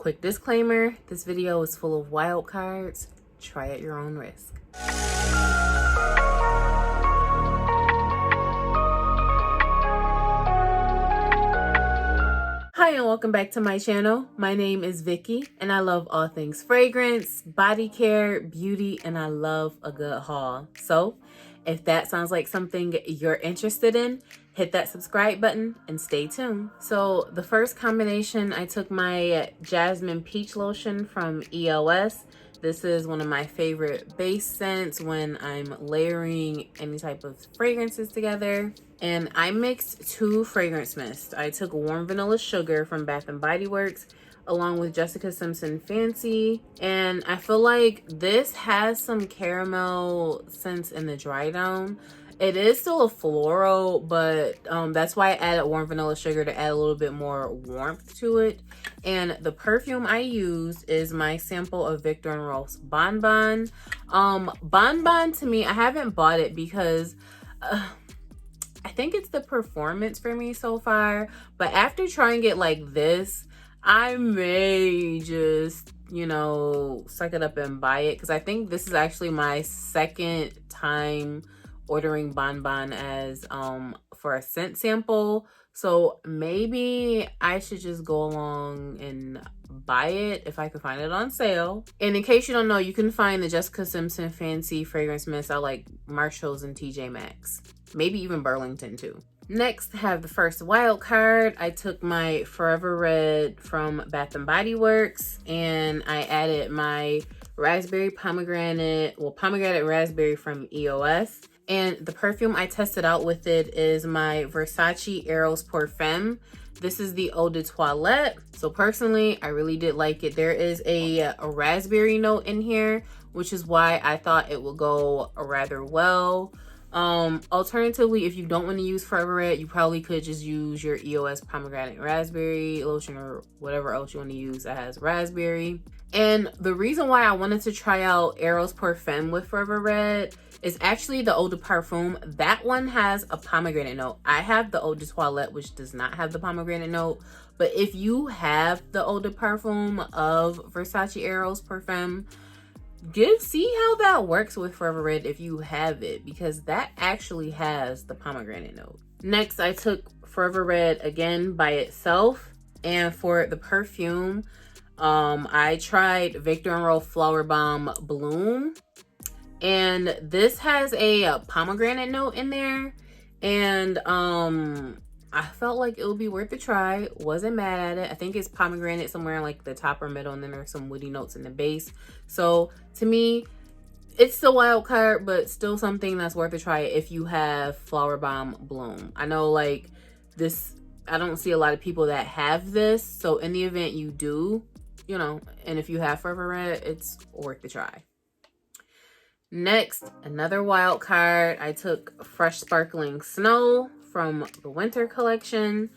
Quick disclaimer, this video is full of wild cards. Try at your own risk. Hi and welcome back to my channel. My name is Vicky and I love all things fragrance, body care, beauty, and I love a good haul. So if that sounds like something you're interested in, hit that subscribe button and stay tuned. So the first combination, I took my Jasmine Peach Lotion from EOS. This is one of my favorite base scents when I'm layering any type of fragrances together. And I mixed two fragrance mists. I took Warm Vanilla Sugar from Bath and Body Works along with Jessica Simpson Fancy. And I feel like this has some caramel scents in the dry down. It is still a floral, but that's why I added Warm Vanilla Sugar to add a little bit more warmth to it. And the perfume I use is my sample of Viktor Rolf's Bon Bon. Bon Bon, to me, I haven't bought it because I think it's the performance for me so far. But after trying it like this, I may just, you know, suck it up and buy it. Because I think this is actually my second time ordering Bon Bon as for a scent sample. So maybe I should just go along and buy it if I can find it on sale. And in case you don't know, you can find the Jessica Simpson Fancy fragrance mist at like Marshalls and TJ Maxx. Maybe even Burlington too. Next, I have the first wild card. I took my Forever Red from Bath and Body Works and I added my raspberry pomegranate, pomegranate raspberry from EOS. And the perfume I tested out with it is my Versace Eros Perfume. This is the Eau de Toilette. So personally, I really did like it. There is a raspberry note in here, which is why I thought it would go rather well. Alternatively, if you don't want to use Forever Red, you probably could just use your EOS pomegranate raspberry lotion or whatever else you want to use that has raspberry. And the reason why I wanted to try out Eros Perfume with Forever Red is actually the Eau de Parfum. That one has a pomegranate note. I have the Eau de Toilette, which does not have the pomegranate note. But if you have the Eau de Parfum of Versace Eros Perfume, see how that works with Forever Red if you have it, because that actually has the pomegranate note. Next, I took Forever Red again by itself, and for the perfume, I tried Viktor Rolf Flower Bomb Bloom, and this has a pomegranate note in there, and I felt like it would be worth a try. Wasn't mad at it. I think it's pomegranate somewhere in like the top or middle, and then there's some woody notes in the base. So to me, it's the wild card, but still something that's worth a try if you have Flower Bomb Bloom. I know like this, I don't see a lot of people that have this. So in the event you do, you know, and if you have Forever Red, it's worth the try. Next, another wild card. I took Fresh Sparkling Snow from the winter collection,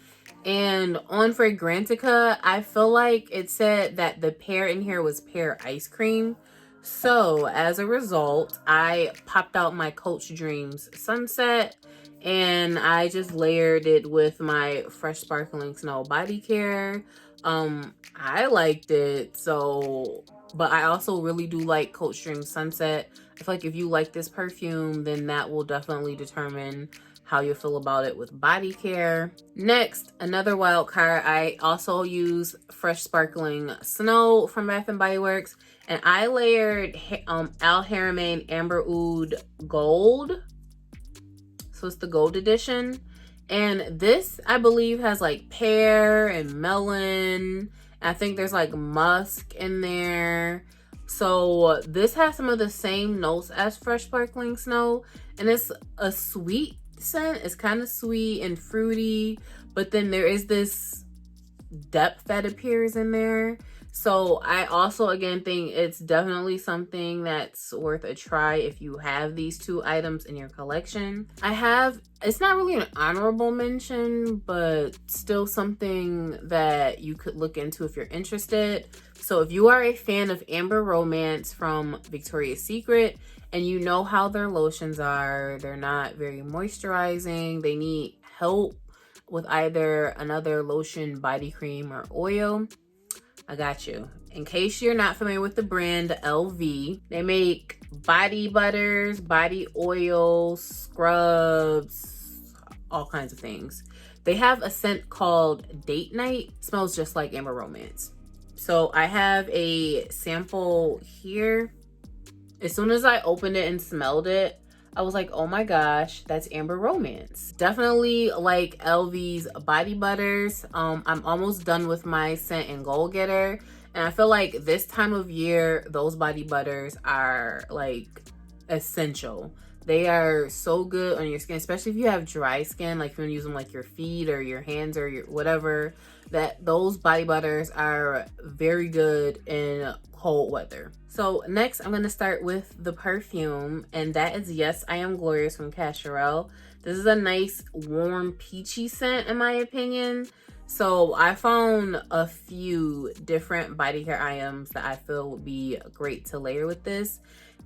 and on Fragrantica I feel like it said that the pear in here was pear ice cream, so as a result I popped out my Coach Dreams Sunset and I just layered it with my Fresh Sparkling Snow body care. I liked it, so but I also really do like Coach Dreams Sunset. I feel like if you like this perfume, then that will definitely determine how you feel about it with body care. Next, another wild card. I also use Fresh Sparkling Snow from Bath and Body Works, and I layered Al Haramain Amber Oud Gold. So it's the gold edition, and this I believe has like pear and melon. I think there's like musk in there. So this has some of the same notes as Fresh Sparkling Snow, and it's a sweet scent. It's kind of sweet and fruity, but then there is this depth that appears in there. So I also again think it's definitely something that's worth a try if you have these two items in your collection. It's not really an honorable mention, but still something that you could look into if you're interested. So if you are a fan of Amber Romance from Victoria's Secret and you know how their lotions are, they're not very moisturizing, they need help with either another lotion, body cream, or oil, I got you. In case you're not familiar with the brand LV, they make body butters, body oils, scrubs, all kinds of things. They have a scent called Date Night. It smells just like Amber Romance. So I have a sample here. As soon as I opened it and smelled it, I was like, oh my gosh, that's Amber Romance. Definitely like LV's body butters. I'm almost done with my scent and goal getter. And I feel like this time of year, those body butters are like essential. They are so good on your skin, especially if you have dry skin, like if you want to use them like your feet or your hands or your whatever, that those body butters are very good in cold weather. So next I'm going to start with the perfume, and that is Yes, I Am Glorious from Cacharel. This is a nice warm peachy scent in my opinion. So I found a few different body care items that I feel would be great to layer with this.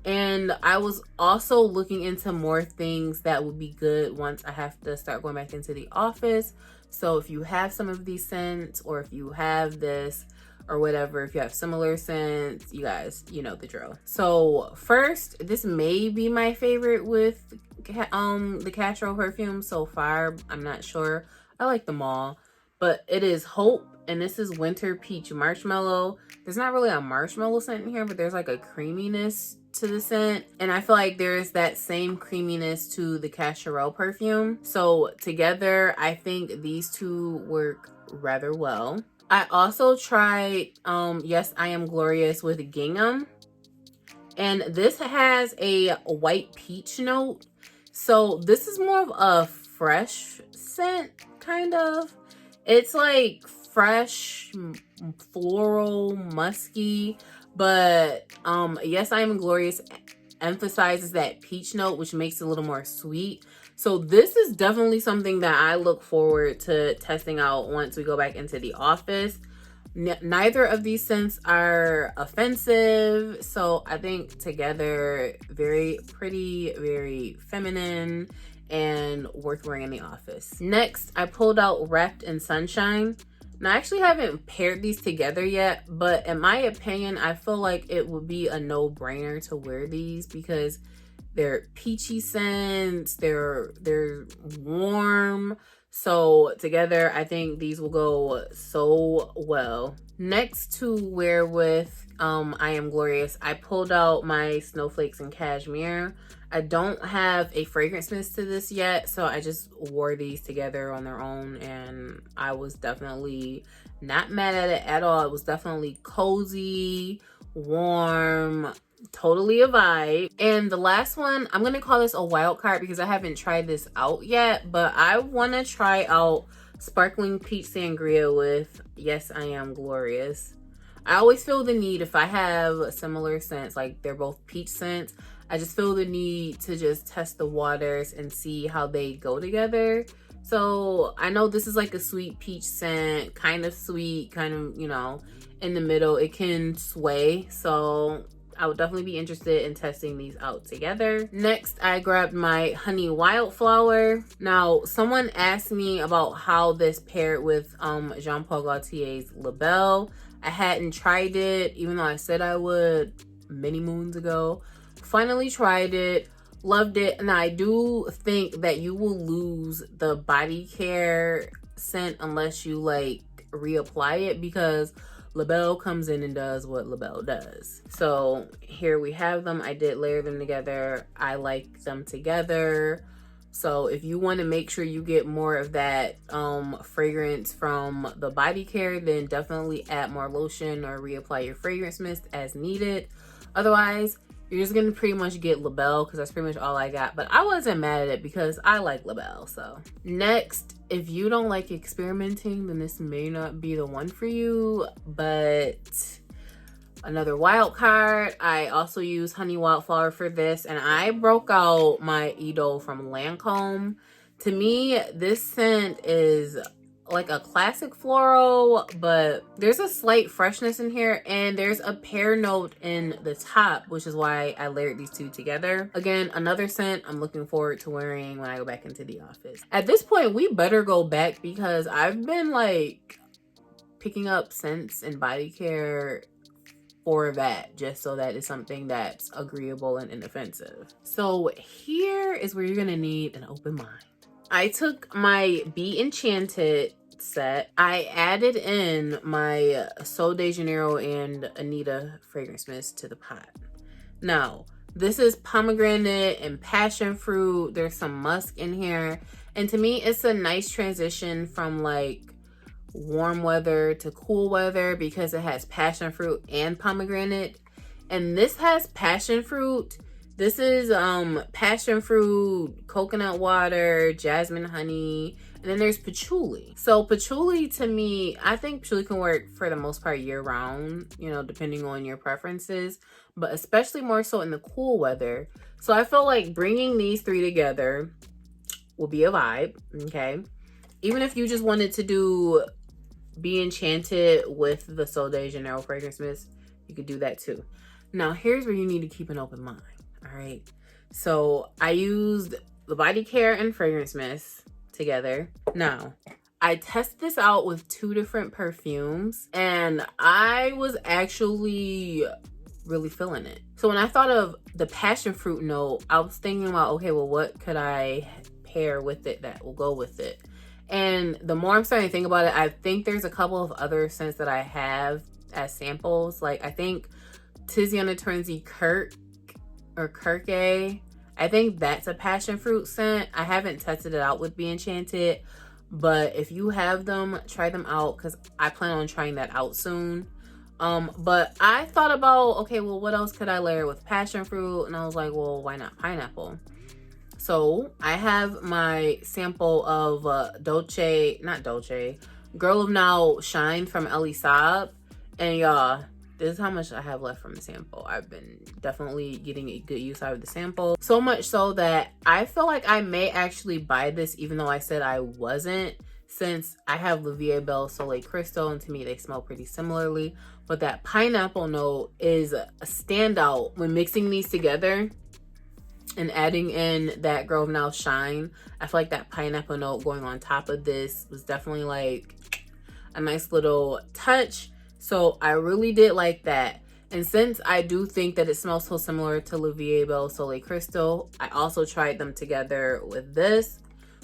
And I was also looking into more things that would be good once I have to start going back into the office. So if you have some of these scents, or if you have this or whatever, if you have similar scents, you guys, you know the drill. So first, this may be my favorite with the Cacharel perfume so far. I'm not sure. I like them all. But it is Hope, and this is Winter Peach Marshmallow. There's not really a marshmallow scent in here, but there's like a creaminess to the scent. And I feel like there's that same creaminess to the Cacharel perfume. So together, I think these two work rather well. I also tried Yes, I Am Glorious with gingham. And this has a white peach note. So this is more of a fresh scent, kind of. It's like fresh, floral, musky, but Yes, I Am Glorious emphasizes that peach note, which makes it a little more sweet. So this is definitely something that I look forward to testing out once we go back into the office. Neither of these scents are offensive, so I think together, very pretty, very feminine, and worth wearing in the office. Next, I pulled out Wrapped in Sunshine. Now, I actually haven't paired these together yet, but in my opinion, I feel like it would be a no-brainer to wear these because they're peachy scents, they're warm. So together, I think these will go so well. Next to wear with I Am Glorious, I pulled out my Snowflakes and Cashmere. I don't have a fragrance mist to this yet, so I just wore these together on their own, and I was definitely not mad at it at all. It was definitely cozy, warm, totally a vibe. And the last one, I'm gonna call this a wild card because I haven't tried this out yet, but I want to try out Sparkling Peach Sangria with Yes, I Am Glorious. I always feel the need, if I have similar scents, like they're both peach scents, I just feel the need to just test the waters and see how they go together. So I know this is like a sweet peach scent, kind of sweet, kind of, you know, in the middle. It can sway, so I would definitely be interested in testing these out together. Next, I grabbed my Honey Wildflower. Now, someone asked me about how this paired with Jean Paul Gaultier's Labelle. I hadn't tried it, even though I said I would many moons ago. Finally tried it, loved it, and I do think that you will lose the body care scent unless you like reapply it, because Labelle comes in and does what Labelle does. So here we have them. I did layer them together. I like them together. So if you want to make sure you get more of that fragrance from the body care, then definitely add more lotion or reapply your fragrance mist as needed. Otherwise, you're just gonna pretty much get Labelle, because that's pretty much all I got. But I wasn't mad at it because I like Labelle. So next, if you don't like experimenting, then this may not be the one for you. But another wild card, I also use Honey Wildflower for this, and I broke out my Idol from Lancome. To me, this scent is like a classic floral, but there's a slight freshness in here, and there's a pear note in the top, which is why I layered these two together. Again, another scent I'm looking forward to wearing when I go back into the office. At this point, we better go back because I've been like picking up scents and body care for that, just so that it's something that's agreeable and inoffensive. So here is where you're gonna need an open mind. I took my Be Enchanted set. I added in my Sol de Janeiro and Anita fragrance mist to the pot. Now, this is pomegranate and passion fruit. There's some musk in here. And to me, it's a nice transition from like warm weather to cool weather because it has passion fruit and pomegranate. And this has passion fruit. This is passion fruit, coconut water, jasmine honey, and then there's patchouli. So patchouli, to me, I think patchouli can work for the most part year round, you know, depending on your preferences, but especially more so in the cool weather. So I feel like bringing these three together will be a vibe, okay? Even if you just wanted to do Be Enchanted with the Sol de Janeiro fragrance mist, you could do that too. Now, here's where you need to keep an open mind, all right? So I used the body care and fragrance mist together. Now, I tested this out with 2 different perfumes, and I was actually really feeling it. So when I thought of the passion fruit note, I was thinking about, okay, well, what could I pair with it that will go with it? And the more I'm starting to think about it, I think there's a couple of other scents that I have as samples. Like, I think Tiziana Twenzy Kirk or Kirke, I think that's a passion fruit scent. I haven't tested it out with Be Enchanted, but if you have them, try them out because I plan on trying that out soon. But I thought about, okay, well, what else could I layer with passion fruit? And I was like, well, why not pineapple? So I have my sample of Girl of Now Shine from Elie Saab. And y'all, this is how much I have left from the sample. I've been definitely getting a good use out of the sample. So much so that I feel like I may actually buy this even though I said I wasn't, since I have La Vie Belle Soleil Crystal, and to me they smell pretty similarly. But that pineapple note is a standout when mixing these together and adding in that Girl of Now Shine. I feel like that pineapple note going on top of this was definitely like a nice little touch. So I really did like that. And since I do think that it smells so similar to La Vie Belle Soleil Crystal, I also tried them together with this.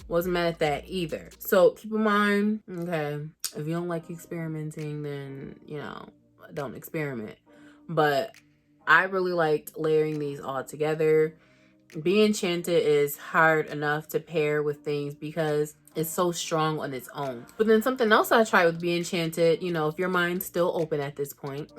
Wasn't mad at that either. So keep in mind, okay, if you don't like experimenting, then, you know, don't experiment. But I really liked layering these all together. Be Enchanted is hard enough to pair with things because it's so strong on its own. But then something else I tried with Be Enchanted, you know, if your mind's still open at this point,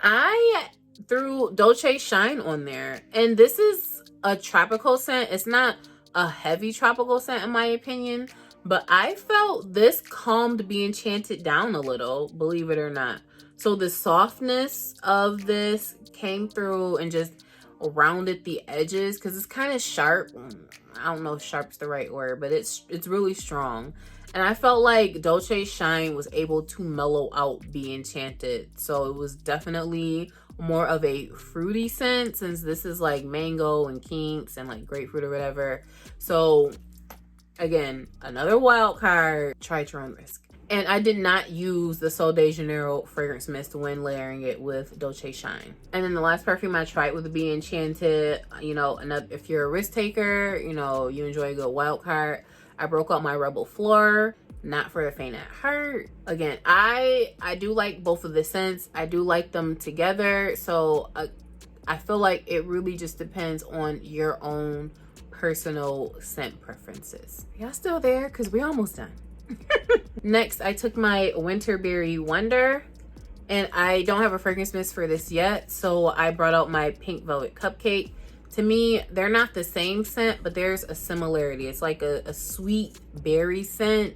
I threw Dolce Shine on there. And this is a tropical scent. It's not a heavy tropical scent in my opinion, but I felt this calmed Be Enchanted down a little, believe it or not. So the softness of this came through and just rounded the edges because it's kind of sharp. I don't know if sharp's the right word, but it's really strong. And I felt like Dolce Shine was able to mellow out Be Enchanted. So it was definitely more of a fruity scent, since this is like mango and kinks and like grapefruit or whatever. So again, another wild card, try at your own risk. And I did not use the Sol de Janeiro fragrance mist when layering it with Dolce Shine. And then the last perfume I tried with the Be Enchanted, you know, if you're a risk taker, you know, you enjoy a good wild card, I broke out my Rebel Floor. Not for the faint at heart. Again, I do like both of the scents. I do like them together. So I feel like it really just depends on your own personal scent preferences. Y'all still there? Because we're almost done. Next, I took my Winterberry Wonder, and I don't have a fragrance mist for this yet, so I brought out my Pink Velvet Cupcake. To me, they're not the same scent, but there's a similarity. It's like a sweet berry scent,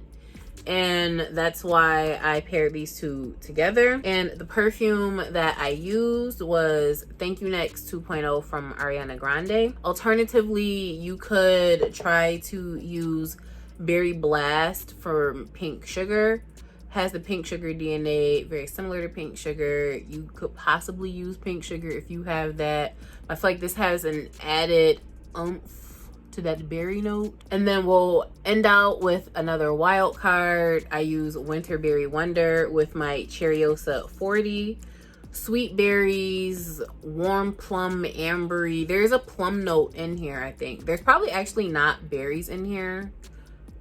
and that's why I paired these two together. And the perfume that I used was Thank You Next 2.0 from Ariana Grande. Alternatively, you could try to use Berry Blast for Pink Sugar. Has the Pink Sugar DNA, very similar to Pink Sugar. You could possibly use Pink Sugar if you have that. I feel like this has an added oomph to to that berry note. And then we'll end out with another wild card. I use Winterberry Wonder with my Cherryosa 40. Sweet berries, warm plum, ambery. There's a plum note in here, I think. There's probably actually not berries in here.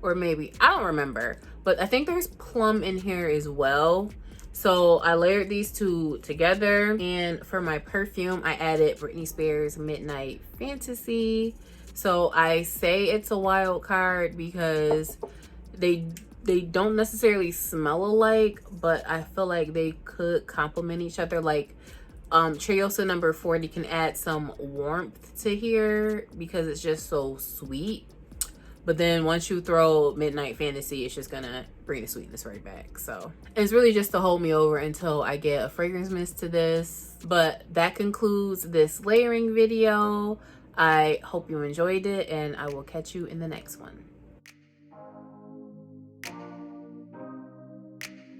Or maybe, I don't remember. But I think there's plum in here as well. So I layered these two together. And for my perfume, I added Britney Spears Midnight Fantasy. So I say it's a wild card because they don't necessarily smell alike, but I feel like they could complement each other. Like Cherryosa number 40 can add some warmth to here because it's just so sweet. But then once you throw Midnight Fantasy, it's just gonna bring the sweetness right back. So it's really just to hold me over until I get a fragrance mist to this. But that concludes this layering video. I hope you enjoyed it, and I will catch you in the next one.